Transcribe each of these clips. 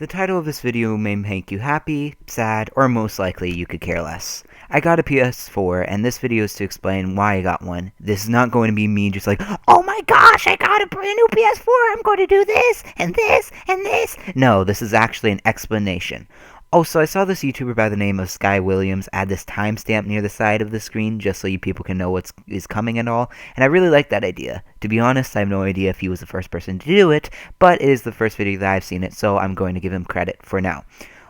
The title of this video may make you happy, sad, or most likely you could care less. I got a PS4, and this video is to explain why I got one. This is not going to be me just like, oh my gosh, I got a brand new PS4, I'm going to do this, and this, and this. No, this is actually an explanation. Also, I saw this YouTuber by the name of Sky Williams add this timestamp near the side of the screen just so you people can know what is coming and all, and I really like that idea. To be honest, I have no idea if he was the first person to do it, but it is the first video that I've seen it, so I'm going to give him credit for now.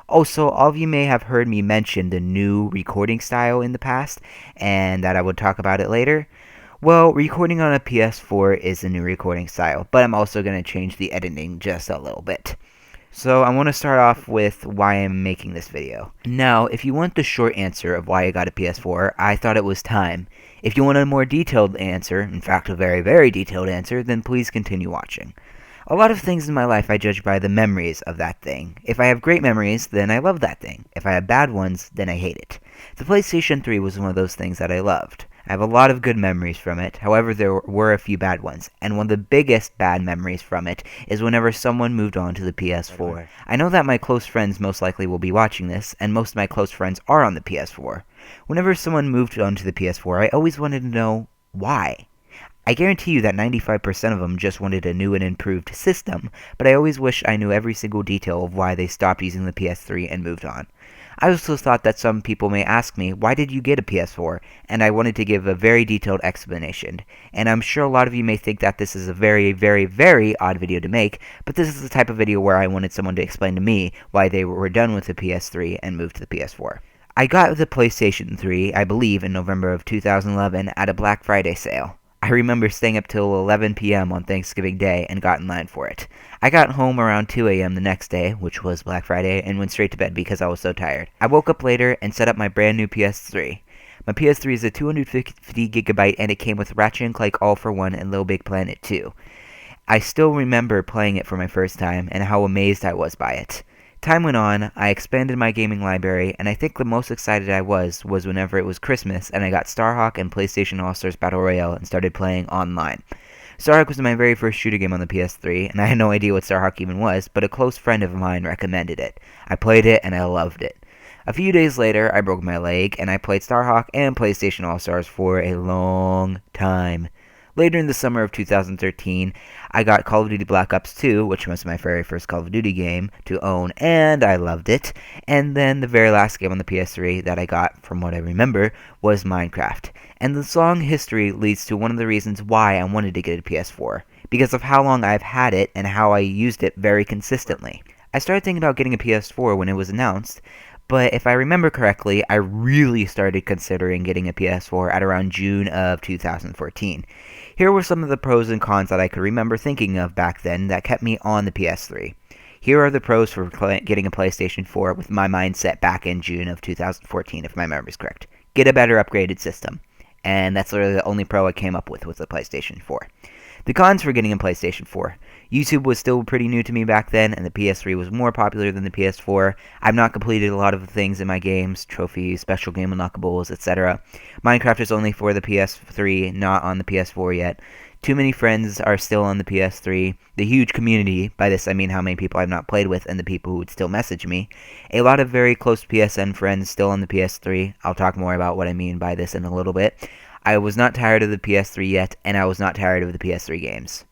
Also, all of you may have heard me mention the new recording style in the past, and that I would talk about it later. Well, recording on a PS4 is a new recording style, but I'm also going to change the editing just a little bit. So I want to start off with why I'm making this video. Now, if you want the short answer of why I got a PS4, I thought it was time. If you want a more detailed answer, in fact a very, very detailed answer, then please continue watching. A lot of things in my life I judge by the memories of that thing. If I have great memories, then I love that thing. If I have bad ones, then I hate it. The PlayStation 3 was one of those things that I loved. I have a lot of good memories from it, however there were a few bad ones, and one of the biggest bad memories from it is whenever someone moved on to the PS4. I know that my close friends most likely will be watching this, and most of my close friends are on the PS4. Whenever someone moved on to the PS4, I always wanted to know why. I guarantee you that 95% of them just wanted a new and improved system, but I always wish I knew every single detail of why they stopped using the PS3 and moved on. I also thought that some people may ask me, why did you get a PS4? And I wanted to give a very detailed explanation. And I'm sure a lot of you may think that this is a very, very, very odd video to make, but this is the type of video where I wanted someone to explain to me why they were done with the PS3 and moved to the PS4. I got the PlayStation 3, I believe, in November of 2011 at a Black Friday sale. I remember staying up till 11 p.m. on Thanksgiving Day and got in line for it. I got home around 2 a.m. the next day, which was Black Friday, and went straight to bed because I was so tired. I woke up later and set up my brand new PS3. My PS3 is a 250GB and it came with Ratchet & Clank All for One and Little Big Planet 2. I still remember playing it for my first time and how amazed I was by it. Time went on, I expanded my gaming library, and I think the most excited I was whenever it was Christmas and I got Starhawk and PlayStation All-Stars Battle Royale and started playing online. Starhawk was my very first shooter game on the PS3, and I had no idea what Starhawk even was, but a close friend of mine recommended it. I played it, and I loved it. A few days later, I broke my leg, and I played Starhawk and PlayStation All-Stars for a long time. Later in the summer of 2013, I got Call of Duty Black Ops 2, which was my very first Call of Duty game to own, and I loved it. And then the very last game on the PS3 that I got, from what I remember, was Minecraft. And the long history leads to one of the reasons why I wanted to get a PS4, because of how long I've had it and how I used it very consistently. I started thinking about getting a PS4 when it was announced, but if I remember correctly, I really started considering getting a PS4 at around June of 2014. Here were some of the pros and cons that I could remember thinking of back then that kept me on the PS3. Here are the pros for getting a PlayStation 4 with my mindset back in June of 2014, if my memory is correct. Get a better upgraded system. And that's literally the only pro I came up with the PlayStation 4. The cons for getting a PlayStation 4. YouTube was still pretty new to me back then, and the PS3 was more popular than the PS4. I've not completed a lot of the things in my games, trophies, special game unlockables, etc. Minecraft is only for the PS3, not on the PS4 yet. Too many friends are still on the PS3. The huge community, by this I mean how many people I've not played with and the people who would still message me. A lot of very close PSN friends still on the PS3. I'll talk more about what I mean by this in a little bit. I was not tired of the PS3 yet, and I was not tired of the PS3 games.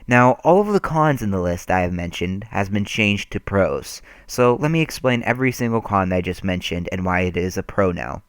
Now, all of the cons in the list I have mentioned has been changed to pros, so let me explain every single con that I just mentioned and why it is a pro now.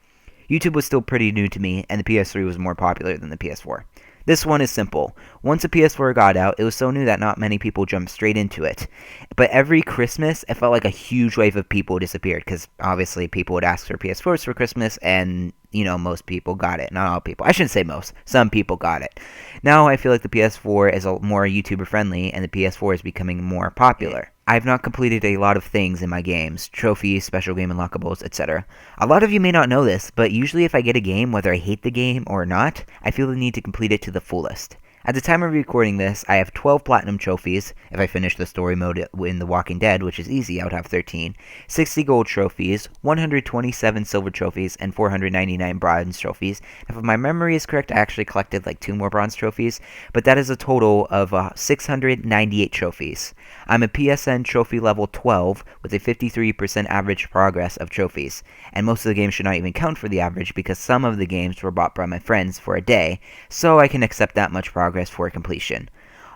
YouTube was still pretty new to me, and the PS3 was more popular than the PS4. This one is simple. Once the PS4 got out, it was so new that not many people jumped straight into it. But every Christmas, it felt like a huge wave of people disappeared, because obviously people would ask for PS4s for Christmas, and, most people got it. Not all people. I shouldn't say most. Some people got it. Now I feel like the PS4 is more YouTuber friendly, and the PS4 is becoming more popular. I've not completed a lot of things in my games, trophies, special game unlockables, etc. A lot of you may not know this, but usually if I get a game, whether I hate the game or not, I feel the need to complete it to the fullest. At the time of recording this, I have 12 platinum trophies. If I finish the story mode in The Walking Dead, which is easy, I would have 13. 60 gold trophies, 127 silver trophies, and 499 bronze trophies. If my memory is correct, I actually collected like 2 more bronze trophies, but that is a total of 698 trophies. I'm a PSN trophy level 12 with a 53% average progress of trophies, and most of the games should not even count for the average because some of the games were bought by my friends for a day, so I can accept that much progress for completion.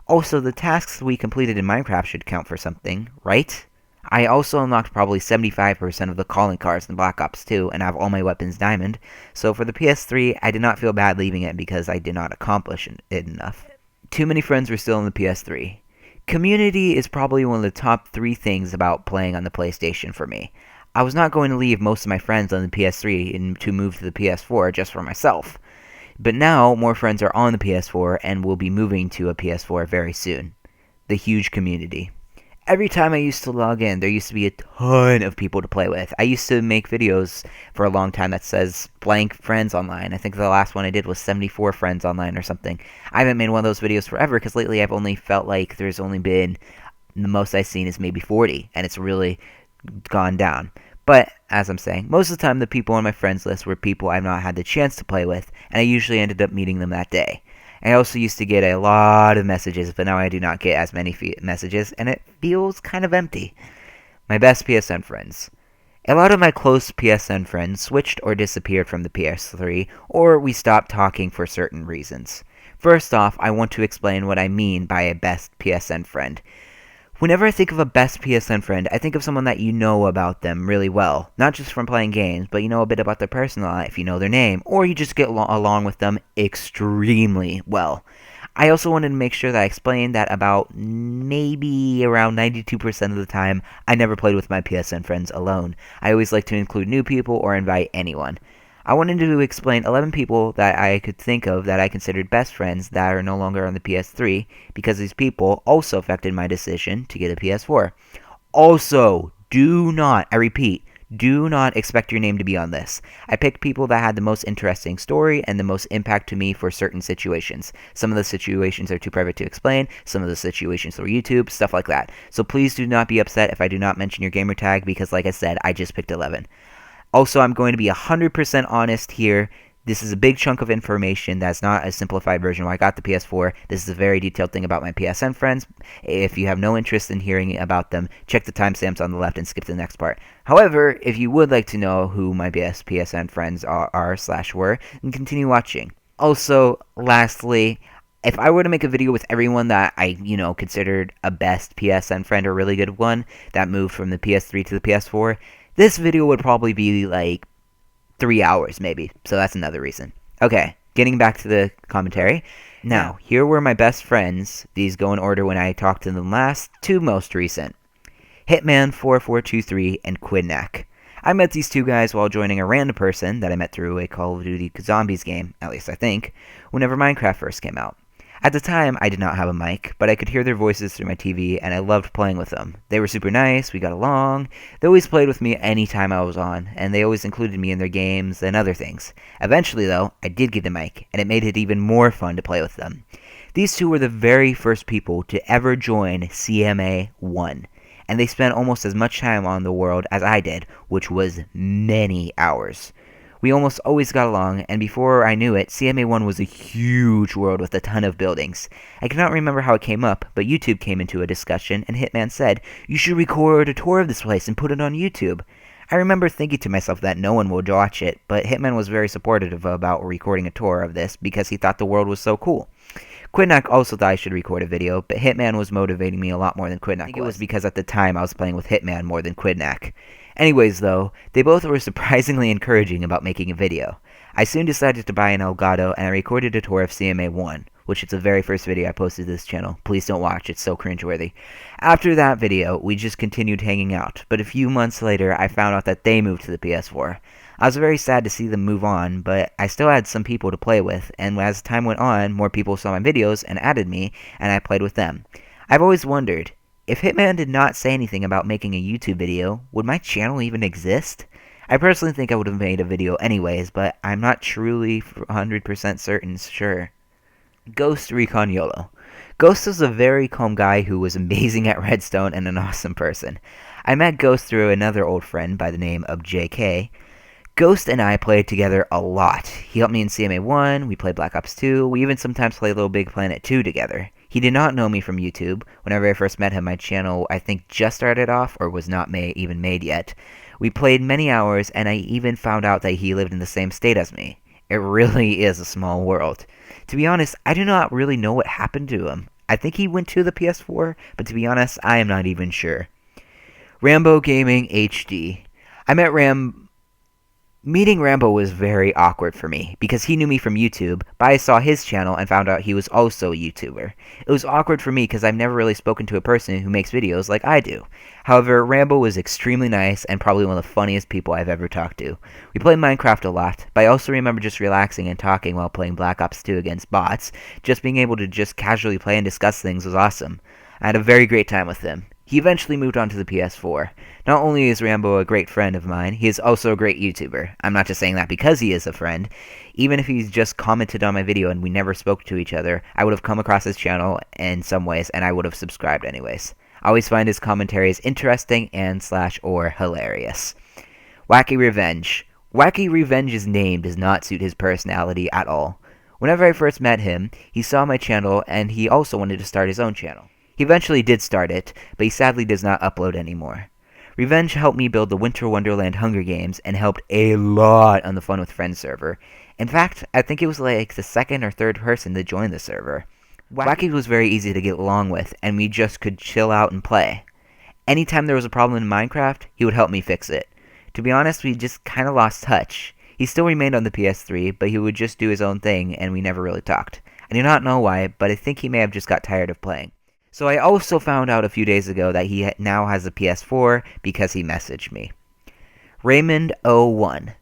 Also, the tasks we completed in Minecraft should count for something, right? I also unlocked probably 75% of the calling cards in Black Ops 2 and have all my weapons diamond, so for the PS3, I did not feel bad leaving it because I did not accomplish it enough. Too many friends were still in the PS3. Community is probably one of the top 3 things about playing on the PlayStation for me. I was not going to leave most of my friends on the PS3 and to move to the PS4 just for myself. But now, more friends are on the PS4 and will be moving to a PS4 very soon. The huge community. Every time I used to log in, there used to be a ton of people to play with. I used to make videos for a long time that says blank friends online. I think the last one I did was 74 friends online or something. I haven't made one of those videos forever because lately I've only felt like there's only been, the most I've seen is maybe 40, and it's really gone down. But, as I'm saying, most of the time the people on my friends list were people I've not had the chance to play with, and I usually ended up meeting them that day. I also used to get a lot of messages, but now I do not get as many messages, and it feels kind of empty. My best PSN friends. A lot of my close PSN friends switched or disappeared from the PS3, or we stopped talking for certain reasons. First off, I want to explain what I mean by a best PSN friend. Whenever I think of a best PSN friend, I think of someone that you know about them really well. Not just from playing games, but you know a bit about their personal life, you know their name, or you just get along with them extremely well. I also wanted to make sure that I explained that about maybe around 92% of the time, I never played with my PSN friends alone. I always like to include new people or invite anyone. I wanted to explain 11 people that I could think of that I considered best friends that are no longer on the PS3 because these people also affected my decision to get a PS4. Also, do not, I repeat, do not expect your name to be on this. I picked people that had the most interesting story and the most impact to me for certain situations. Some of the situations are too private to explain, some of the situations are YouTube, stuff like that. So please do not be upset if I do not mention your gamer tag because like I said, I just picked 11. Also, I'm going to be 100% honest here. This is a big chunk of information that's not a simplified version. When I got the PS4, this is a very detailed thing about my PSN friends. If you have no interest in hearing about them, check the timestamps on the left and skip to the next part. However, if you would like to know who my best PSN friends are/were, then continue watching. Also, lastly, if I were to make a video with everyone that I, considered a best PSN friend or a really good one that moved from the PS3 to the PS4, this video would probably be like 3 hours maybe, so that's another reason. Okay, getting back to the commentary. Now, here were my best friends. These go in order when I talked to them last, to most recent. Hitman4423 and Quidnack. I met these two guys while joining a random person that I met through a Call of Duty Zombies game, at least I think, whenever Minecraft first came out. At the time, I did not have a mic, but I could hear their voices through my TV, and I loved playing with them. They were super nice, we got along, they always played with me anytime I was on, and they always included me in their games and other things. Eventually, though, I did get a mic, and it made it even more fun to play with them. These two were the very first people to ever join CMA 1, and they spent almost as much time on the world as I did, which was many hours. We almost always got along, and before I knew it, CMA1 was a huge world with a ton of buildings. I cannot remember how it came up, but YouTube came into a discussion, and Hitman said, "You should record a tour of this place and put it on YouTube." I remember thinking to myself that no one would watch it, but Hitman was very supportive about recording a tour of this because he thought the world was so cool. Quidnack also thought I should record a video, but Hitman was motivating me a lot more than Quidnack I think it was because at the time I was playing with Hitman more than Quidnack. Anyways though, they both were surprisingly encouraging about making a video. I soon decided to buy an Elgato and I recorded a tour of CMA 1, which is the very first video I posted to this channel. Please don't watch, it's so cringeworthy. After that video, we just continued hanging out, but a few months later I found out that they moved to the PS4. I was very sad to see them move on, but I still had some people to play with, and as time went on, more people saw my videos and added me, and I played with them. I've always wondered, if Hitman did not say anything about making a YouTube video, would my channel even exist? I personally think I would have made a video anyways, but I'm not truly 100% certain sure. Ghost Recon YOLO. Ghost was a very calm guy who was amazing at Redstone and an awesome person. I met Ghost through another old friend by the name of JK. Ghost and I played together a lot. He helped me in CMA 1, we played Black Ops 2, we even sometimes played Little Big Planet 2 together. He did not know me from YouTube. Whenever I first met him, my channel, I think, just started off or was not even made yet. We played many hours, and I even found out that he lived in the same state as me. It really is a small world. To be honest, I do not really know what happened to him. I think he went to the PS4, but to be honest, I am not even sure. Rambo Gaming HD. I met Meeting Rambo was very awkward for me, because he knew me from YouTube, but I saw his channel and found out he was also a YouTuber. It was awkward for me because I've never really spoken to a person who makes videos like I do. However, Rambo was extremely nice and probably one of the funniest people I've ever talked to. We played Minecraft a lot, but I also remember just relaxing and talking while playing Black Ops 2 against bots. Just being able to just casually play and discuss things was awesome. I had a very great time with him. He eventually moved on to the PS4. Not only is Rambo a great friend of mine, he is also a great YouTuber. I'm not just saying that because he is a friend. Even if he's just commented on my video and we never spoke to each other, I would have come across his channel in some ways and I would have subscribed anyways. I always find his commentaries interesting and or hilarious. Wacky Revenge. Wacky Revenge's name does not suit his personality at all. Whenever I first met him, he saw my channel and he also wanted to start his own channel. He eventually did start it, but he sadly does not upload anymore. Revenge helped me build the Winter Wonderland Hunger Games and helped a lot on the Fun with Friends server. In fact, I think it was like the second or third person to join the server. Wacky was very easy to get along with, and we just could chill out and play. Anytime there was a problem in Minecraft, he would help me fix it. To be honest, we just kinda lost touch. He still remained on the PS3, but he would just do his own thing, and we never really talked. I do not know why, but I think he may have just got tired of playing. So I also found out a few days ago that he now has a PS4 because he messaged me. Raymond01.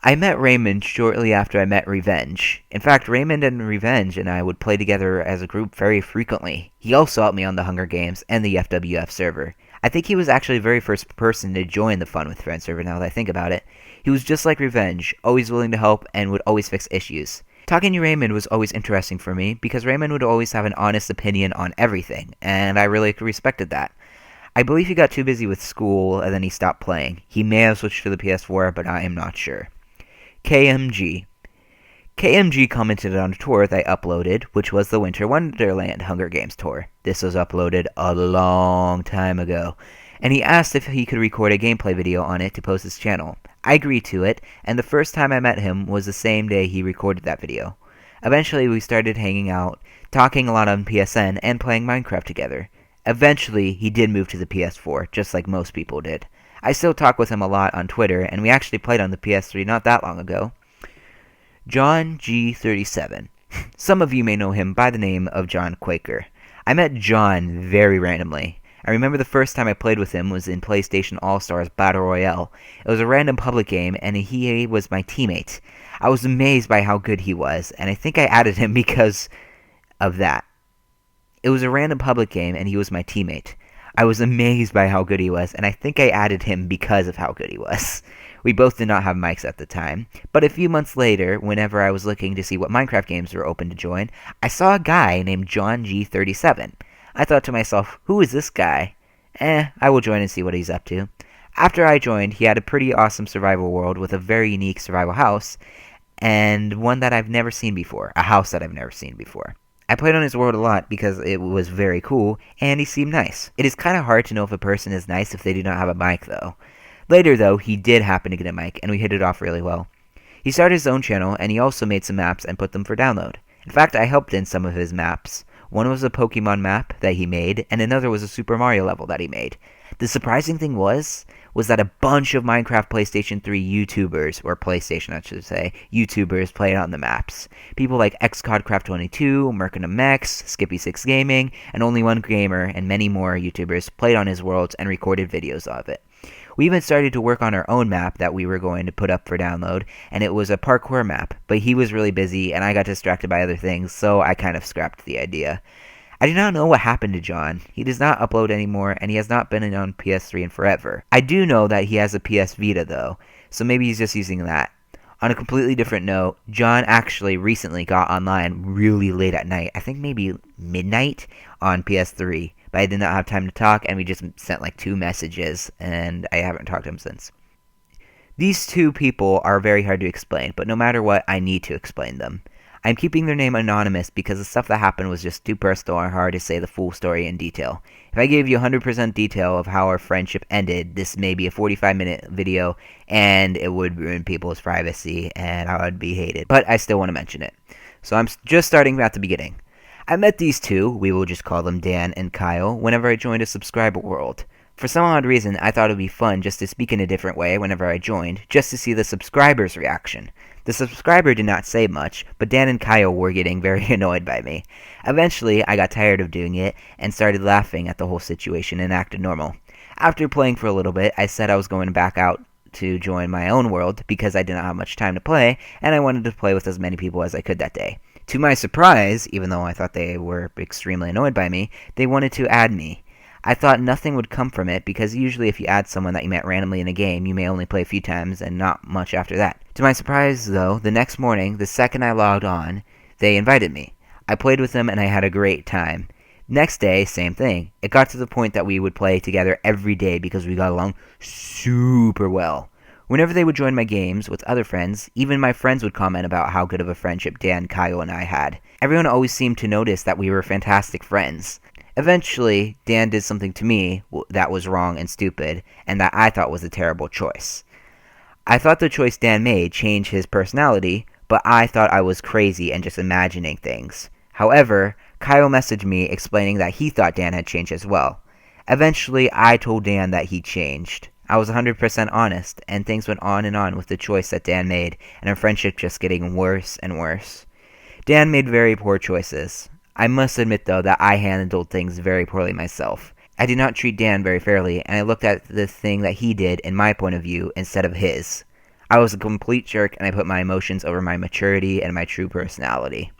I met Raymond shortly after I met Revenge. In fact, Raymond and Revenge and I would play together as a group very frequently. He also helped me on the Hunger Games and the FWF server. I think he was actually the very first person to join the Fun with Friends server now that I think about it. He was just like Revenge, always willing to help and would always fix issues. Talking to Raymond was always interesting for me because Raymond would always have an honest opinion on everything, and I really respected that. I believe he got too busy with school and then he stopped playing. He may have switched to the PS4, but I am not sure. KMG. KMG commented on a tour that I uploaded, which was the Winter Wonderland Hunger Games tour. This was uploaded a long time ago, and he asked if he could record a gameplay video on it to post his channel. I agreed to it, and the first time I met him was the same day he recorded that video. Eventually we started hanging out, talking a lot on PSN, and playing Minecraft together. Eventually he did move to the PS4, just like most people did. I still talk with him a lot on Twitter, and we actually played on the PS3 not that long ago. John G37. Some of you may know him by the name of John Quaker. I met John very randomly. I remember the first time I played with him was in PlayStation All-Stars Battle Royale. It was a random public game, and he was my teammate. I was amazed by how good he was, and I think I added him because of that. It was a random public game, and he was my teammate. I was amazed by how good he was, and I think I added him because of how good he was. We both did not have mics at the time, but a few months later, whenever I was looking to see what Minecraft games were open to join, I saw a guy named John G37. I thought to myself, who is this guy? I will join and see what he's up to. After I joined, he had a pretty awesome survival world with a very unique survival house, and one that I've never seen before, a house that I've never seen before. I played on his world a lot because it was very cool, and he seemed nice. It is kind of hard to know if a person is nice if they do not have a mic, though. Later, though, he did happen to get a mic, and we hit it off really well. He started his own channel, and he also made some maps and put them for download. In fact, I helped in some of his maps. One was a Pokemon map that he made, and another was a Super Mario level that he made. The surprising thing was that a bunch of Minecraft PlayStation 3 YouTubers, or PlayStation I should say, YouTubers played on the maps. People like XCODcraft22, Merkinamex, Skippy6 Gaming, and Only One Gamer, and many more YouTubers played on his worlds and recorded videos of it. We even started to work on our own map that we were going to put up for download, and it was a parkour map, but he was really busy and I got distracted by other things, so I kind of scrapped the idea. I do not know what happened to John. He does not upload anymore, and he has not been on PS3 in forever. I do know that he has a PS Vita though, so maybe he's just using that. On a completely different note, John actually recently got online really late at night. I think maybe midnight on PS3. But I did not have time to talk, and we just sent like 2 messages, and I haven't talked to him since. These 2 people are very hard to explain, but no matter what, I need to explain them. I'm keeping their name anonymous because the stuff that happened was just too personal and hard to say the full story in detail. If I gave you 100% detail of how our friendship ended, this may be a 45-minute video, and it would ruin people's privacy, and I would be hated. But I still want to mention it. So I'm just starting at the beginning. I met these 2, we will just call them Dan and Kyle, whenever I joined a subscriber world. For some odd reason, I thought it would be fun just to speak in a different way whenever I joined, just to see the subscribers' reaction. The subscriber did not say much, but Dan and Kyle were getting very annoyed by me. Eventually, I got tired of doing it and started laughing at the whole situation and acted normal. After playing for a little bit, I said I was going back out to join my own world because I did not have much time to play, and I wanted to play with as many people as I could that day. To my surprise, even though I thought they were extremely annoyed by me, they wanted to add me. I thought nothing would come from it because usually if you add someone that you met randomly in a game, you may only play a few times and not much after that. To my surprise, though, the next morning, the second I logged on, they invited me. I played with them and I had a great time. Next day, same thing. It got to the point that we would play together every day because we got along super well. Whenever they would join my games with other friends, even my friends would comment about how good of a friendship Dan, Kyle, and I had. Everyone always seemed to notice that we were fantastic friends. Eventually, Dan did something to me that was wrong and stupid, and that I thought was a terrible choice. I thought the choice Dan made changed his personality, but I thought I was crazy and just imagining things. However, Kyle messaged me explaining that he thought Dan had changed as well. Eventually, I told Dan that he changed. I was 100% honest, and things went on with the choice that Dan made, and our friendship just getting worse and worse. Dan made very poor choices. I must admit, though, that I handled things very poorly myself. I did not treat Dan very fairly, and I looked at the thing that he did in my point of view instead of his. I was a complete jerk, and I put my emotions over my maturity and my true personality.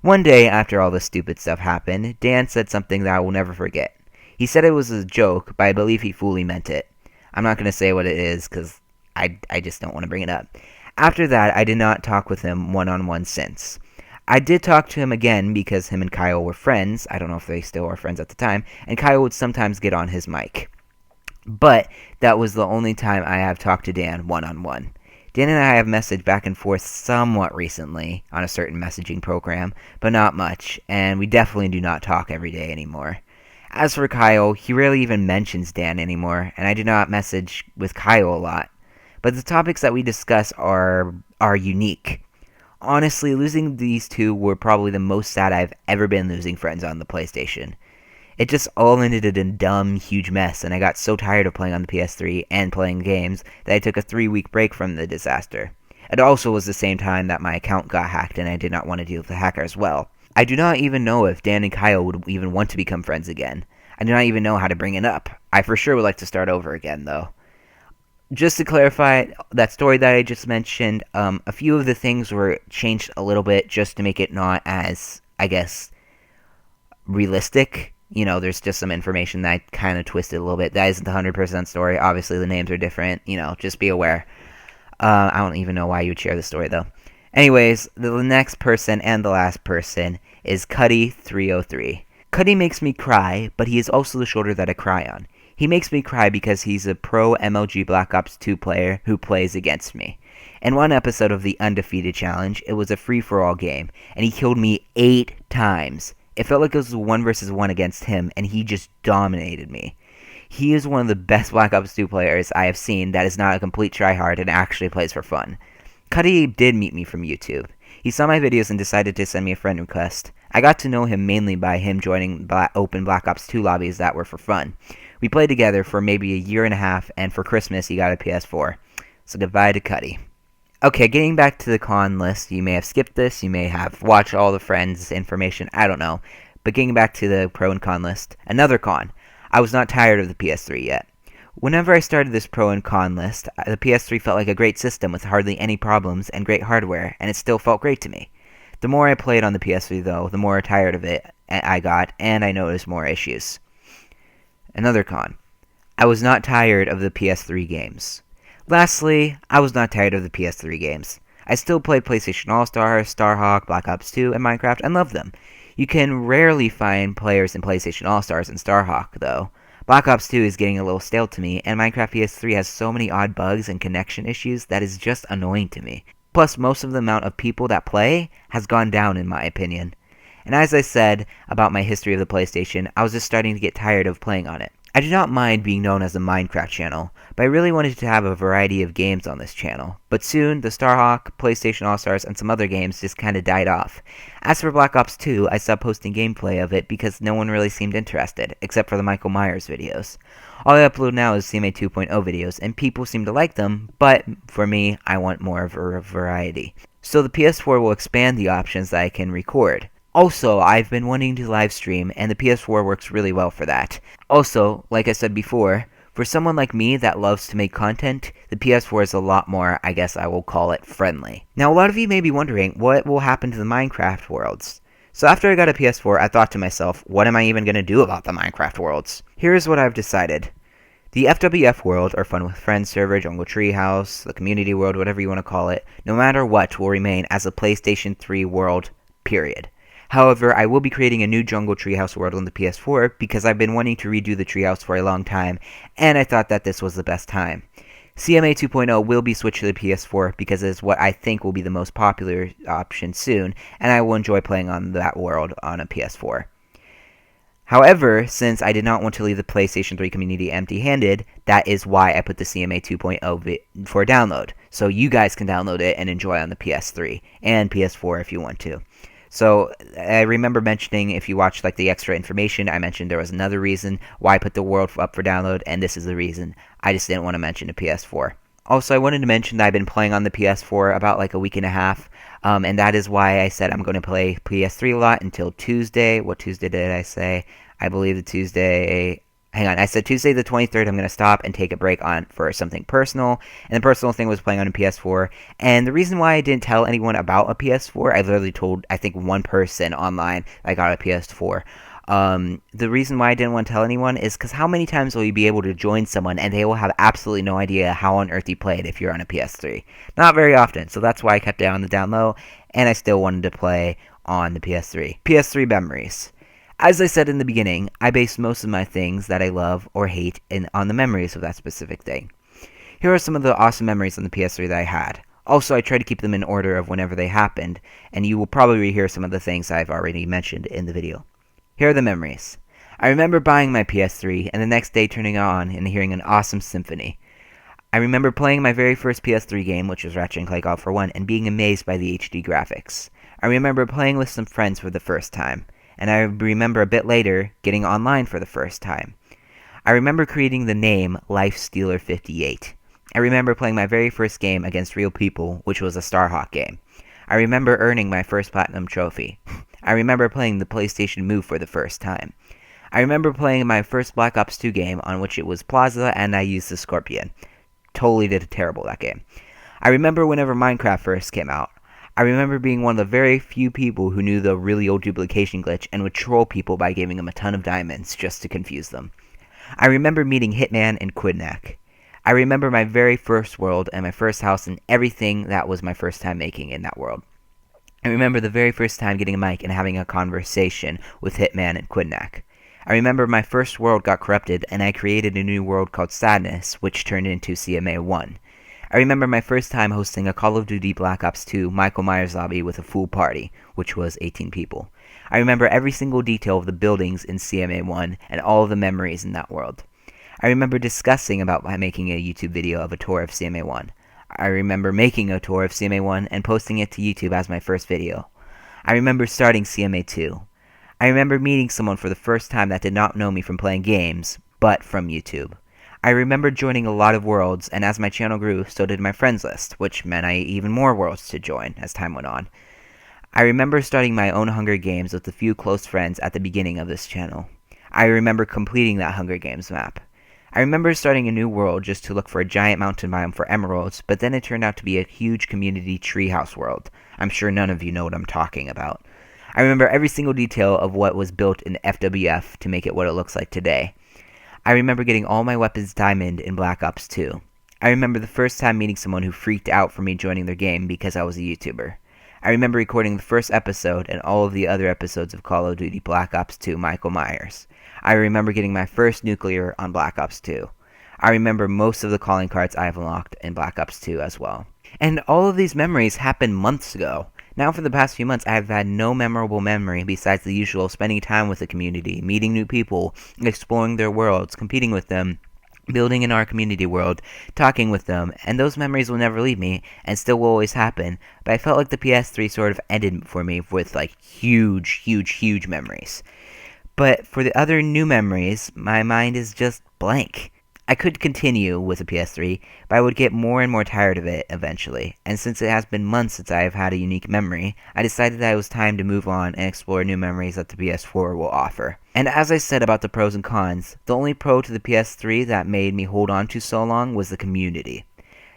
One day, after all this stupid stuff happened, Dan said something that I will never forget. He said it was a joke, but I believe he fully meant it. I'm not going to say what it is, because I just don't want to bring it up. After that, I did not talk with him one-on-one since. I did talk to him again because him and Kyle were friends. I don't know if they still are friends at the time. And Kyle would sometimes get on his mic. But that was the only time I have talked to Dan one-on-one. Dan and I have messaged back and forth somewhat recently on a certain messaging program, but not much. And we definitely do not talk every day anymore. As for Kyle, he rarely even mentions Dan anymore. And I do not message with Kyle a lot. But the topics that we discuss are unique. Honestly, losing these 2 were probably the most sad I've ever been losing friends on the PlayStation. It just all ended in a dumb, huge mess, and I got so tired of playing on the PS3 and playing games that I took a 3-week break from the disaster. It also was the same time that my account got hacked and I did not want to deal with the hacker as well. I do not even know if Dan and Kyle would even want to become friends again. I do not even know how to bring it up. I for sure would like to start over again, though. Just to clarify, that story that I just mentioned, a few of the things were changed a little bit just to make it not as, I guess, realistic. You know, there's just some information that I kind of twisted a little bit. That isn't the 100% story. Obviously, the names are different. You know, just be aware. I don't even know why you would share the story, though. Anyways, the next person and the last person is Cuddy303. Cuddy makes me cry, but he is also the shoulder that I cry on. He makes me cry because he's a pro MLG Black Ops 2 player who plays against me. In one episode of the Undefeated Challenge, it was a free-for-all game, and he killed me 8 times. It felt like it was 1 versus 1 against him, and he just dominated me. He is one of the best Black Ops 2 players I have seen that is not a complete tryhard and actually plays for fun. Cuddy did meet me from YouTube. He saw my videos and decided to send me a friend request. I got to know him mainly by him joining open Black Ops 2 lobbies that were for fun. We played together for maybe a year and a half, and for Christmas he got a PS4. So goodbye to Cuddy. Okay, getting back to the con list, you may have skipped this, you may have watched all the friends information, I don't know. But getting back to the pro and con list, another con. I was not tired of the PS3 yet. Whenever I started this pro and con list, the PS3 felt like a great system with hardly any problems and great hardware, and it still felt great to me. The more I played on the PS3 though, the more tired of it I got, and I noticed more issues. Another con. I was not tired of the PS3 games. Lastly, I was not tired of the PS3 games. I still played PlayStation All-Stars, Starhawk, Black Ops 2, and Minecraft, and love them. You can rarely find players in PlayStation All-Stars and Starhawk, though. Black Ops 2 is getting a little stale to me, and Minecraft PS3 has so many odd bugs and connection issues that is just annoying to me. Plus, most of the amount of people that play has gone down in my opinion. And as I said about my history of the PlayStation, I was just starting to get tired of playing on it. I do not mind being known as a Minecraft channel, but I really wanted to have a variety of games on this channel. But soon, the Starhawk, PlayStation All-Stars, and some other games just kinda died off. As for Black Ops 2, I stopped posting gameplay of it because no one really seemed interested, except for the Michael Myers videos. All I upload now is CMA 2.0 videos, and people seem to like them, but for me, I want more of a variety. So the PS4 will expand the options that I can record. Also, I've been wanting to live stream, and the PS4 works really well for that. Also, like I said before, for someone like me that loves to make content, the PS4 is a lot more, I guess I will call it, friendly. Now, a lot of you may be wondering, what will happen to the Minecraft worlds? So after I got a PS4, I thought to myself, what am I even going to do about the Minecraft worlds? Here's what I've decided. The FWF world, or Fun with Friends server, Jungle Treehouse, the community world, whatever you want to call it, no matter what, will remain as a PlayStation 3 world, period. However, I will be creating a new Jungle Treehouse world on the PS4 because I've been wanting to redo the treehouse for a long time, and I thought that this was the best time. CMA 2.0 will be switched to the PS4 because it is what I think will be the most popular option soon, and I will enjoy playing on that world on a PS4. However, since I did not want to leave the PlayStation 3 community empty-handed, that is why I put the CMA 2.0 for download, so you guys can download it and enjoy on the PS3 and PS4 if you want to. So, I remember mentioning, if you watched like the extra information, I mentioned there was another reason why I put the world up for download, and this is the reason. I just didn't want to mention the PS4. Also, I wanted to mention that I've been playing on the PS4 about like a week and a half, and that is why I said I'm going to play PS3 a lot until Tuesday. What Tuesday did I say? I believe the Tuesday... Hang on, I said Tuesday the 23rd I'm going to stop and take a break on for something personal, and the personal thing was playing on a PS4, and the reason why I didn't tell anyone about a PS4, I literally told, I think, one person online I got a PS4. The reason why I didn't want to tell anyone is because how many times will you be able to join someone and they will have absolutely no idea how on earth you played if you're on a PS3? Not very often, so that's why I kept it on the down low, and I still wanted to play on the PS3. PS3 Memories. As I said in the beginning, I base most of my things that I love or hate on the memories of that specific thing. Here are some of the awesome memories on the PS3 that I had. Also, I try to keep them in order of whenever they happened, and you will probably hear some of the things I've already mentioned in the video. Here are the memories. I remember buying my PS3 and the next day turning it on and hearing an awesome symphony. I remember playing my very first PS3 game, which was Ratchet & Clank All for One, and being amazed by the HD graphics. I remember playing with some friends for the first time. And I remember a bit later getting online for the first time. I remember creating the name LifeStealer58. I remember playing my very first game against real people, which was a Starhawk game. I remember earning my first platinum trophy. I remember playing the PlayStation Move for the first time. I remember playing my first Black Ops 2 game on which it was Plaza and I used the Scorpion. Totally did terrible that game. I remember whenever Minecraft first came out. I remember being one of the very few people who knew the really old duplication glitch and would troll people by giving them a ton of diamonds just to confuse them. I remember meeting Hitman and Quidnack. I remember my very first world and my first house and everything that was my first time making in that world. I remember the very first time getting a mic and having a conversation with Hitman and Quidnack. I remember my first world got corrupted and I created a new world called Sadness, which turned into CMA 1. I remember my first time hosting a Call of Duty Black Ops 2 Michael Myers lobby with a full party, which was 18 people. I remember every single detail of the buildings in CMA 1 and all of the memories in that world. I remember discussing about making a YouTube video of a tour of CMA 1. I remember making a tour of CMA 1 and posting it to YouTube as my first video. I remember starting CMA 2. I remember meeting someone for the first time that did not know me from playing games, but from YouTube. I remember joining a lot of worlds, and as my channel grew, so did my friends list, which meant I had even more worlds to join as time went on. I remember starting my own Hunger Games with a few close friends at the beginning of this channel. I remember completing that Hunger Games map. I remember starting a new world just to look for a giant mountain biome for emeralds, but then it turned out to be a huge community treehouse world. I'm sure none of you know what I'm talking about. I remember every single detail of what was built in FWF to make it what it looks like today. I remember getting all my weapons diamond in Black Ops 2. I remember the first time meeting someone who freaked out for me joining their game because I was a YouTuber. I remember recording the first episode and all of the other episodes of Call of Duty Black Ops 2 Michael Myers. I remember getting my first nuclear on Black Ops 2. I remember most of the calling cards I've unlocked in Black Ops 2 as well. And all of these memories happened months ago. Now for the past few months I have had no memorable memory besides the usual spending time with the community, meeting new people, exploring their worlds, competing with them, building in our community world, talking with them, and those memories will never leave me, and still will always happen, but I felt like the PS3 sort of ended for me with, like, huge memories. But for the other new memories, my mind is just blank. I could continue with the PS3, but I would get more and more tired of it eventually, and since it has been months since I have had a unique memory, I decided that it was time to move on and explore new memories that the PS4 will offer. And as I said about the pros and cons, the only pro to the PS3 that made me hold on to so long was the community.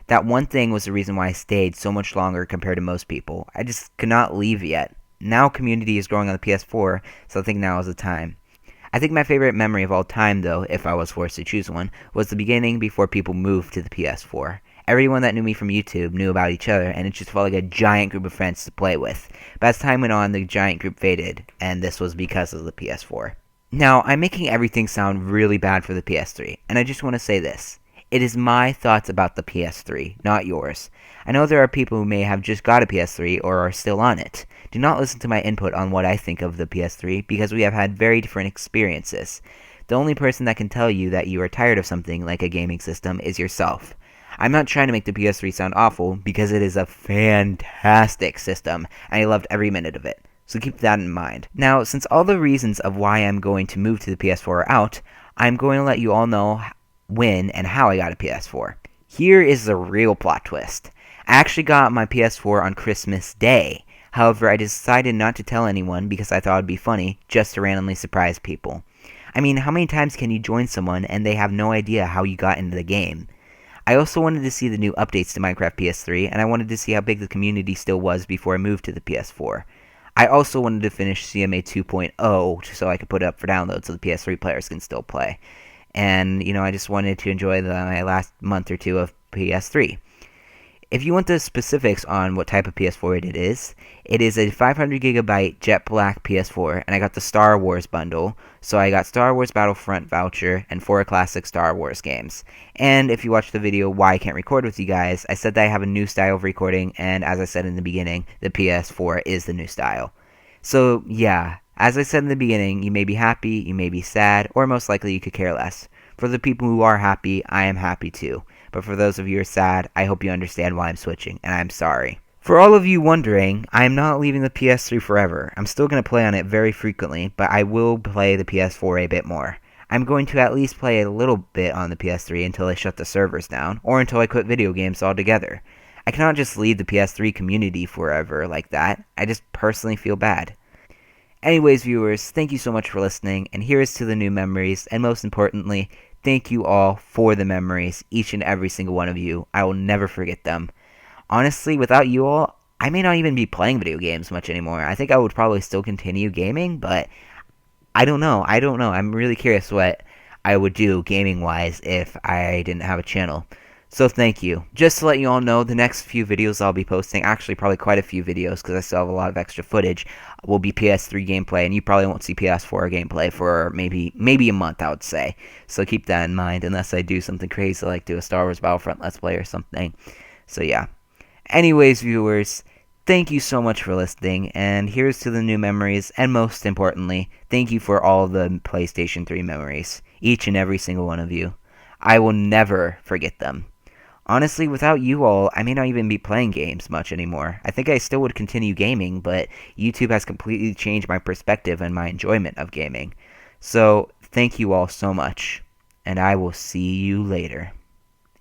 That one thing was the reason why I stayed so much longer compared to most people. I just could not leave yet. Now community is growing on the PS4, so I think now is the time. I think my favorite memory of all time, though, if I was forced to choose one, was the beginning before people moved to the PS4. Everyone that knew me from YouTube knew about each other, and it just felt like a giant group of friends to play with. But as time went on, the giant group faded, and this was because of the PS4. Now, I'm making everything sound really bad for the PS3, and I just want to say this. It is my thoughts about the PS3, not yours. I know there are people who may have just got a PS3 or are still on it. Do not listen to my input on what I think of the PS3 because we have had very different experiences. The only person that can tell you that you are tired of something like a gaming system is yourself. I'm not trying to make the PS3 sound awful because it is a fantastic system and I loved every minute of it. So keep that in mind. Now, since all the reasons of why I'm going to move to the PS4 are out, I'm going to let you all know when and how I got a PS4. Here is the real plot twist. I actually got my PS4 on Christmas Day. However, I decided not to tell anyone because I thought it would be funny just to randomly surprise people. I mean, how many times can you join someone and they have no idea how you got into the game? I also wanted to see the new updates to Minecraft PS3, and I wanted to see how big the community still was before I moved to the PS4. I also wanted to finish CMA 2.0 so I could put it up for download so the PS3 players can still play. And, I just wanted to enjoy my last month or two of PS3. If you want the specifics on what type of PS4 it is a 500GB jet black PS4, and I got the Star Wars bundle, so I got Star Wars Battlefront voucher and 4 classic Star Wars games. And if you watch the video Why I Can't Record With You Guys, I said that I have a new style of recording, and as I said in the beginning, the PS4 is the new style. So yeah, as I said in the beginning, you may be happy, you may be sad, or most likely you could care less. For the people who are happy, I am happy too. But for those of you who are sad, I hope you understand why I'm switching, and I'm sorry. For all of you wondering, I am not leaving the PS3 forever. I'm still going to play on it very frequently, but I will play the PS4 a bit more. I'm going to at least play a little bit on the PS3 until they shut the servers down, or until I quit video games altogether. I cannot just leave the PS3 community forever like that. I just personally feel bad. Anyways, viewers, thank you so much for listening, and here is to the new memories, and most importantly, thank you all for the memories, each and every single one of you. I will never forget them. Honestly, without you all, I may not even be playing video games much anymore. I think I would probably still continue gaming, but I don't know. I'm really curious what I would do gaming-wise if I didn't have a channel. So thank you. Just to let you all know, the next few videos I'll be posting, actually probably quite a few videos because I still have a lot of extra footage, will be PS3 gameplay, and you probably won't see PS4 gameplay for maybe a month, I would say. So keep that in mind, unless I do something crazy like do a Star Wars Battlefront Let's Play or something. So yeah. Anyways, viewers, thank you so much for listening, and here's to the new memories, and most importantly, thank you for all the PlayStation 3 memories, each and every single one of you. I will never forget them. Honestly, without you all, I may not even be playing games much anymore. I think I still would continue gaming, but YouTube has completely changed my perspective and my enjoyment of gaming. So, thank you all so much, and I will see you later.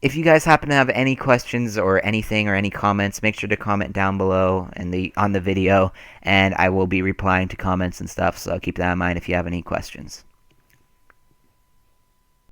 If you guys happen to have any questions or anything or any comments, make sure to comment down below on the video, and I will be replying to comments and stuff, so keep that in mind if you have any questions.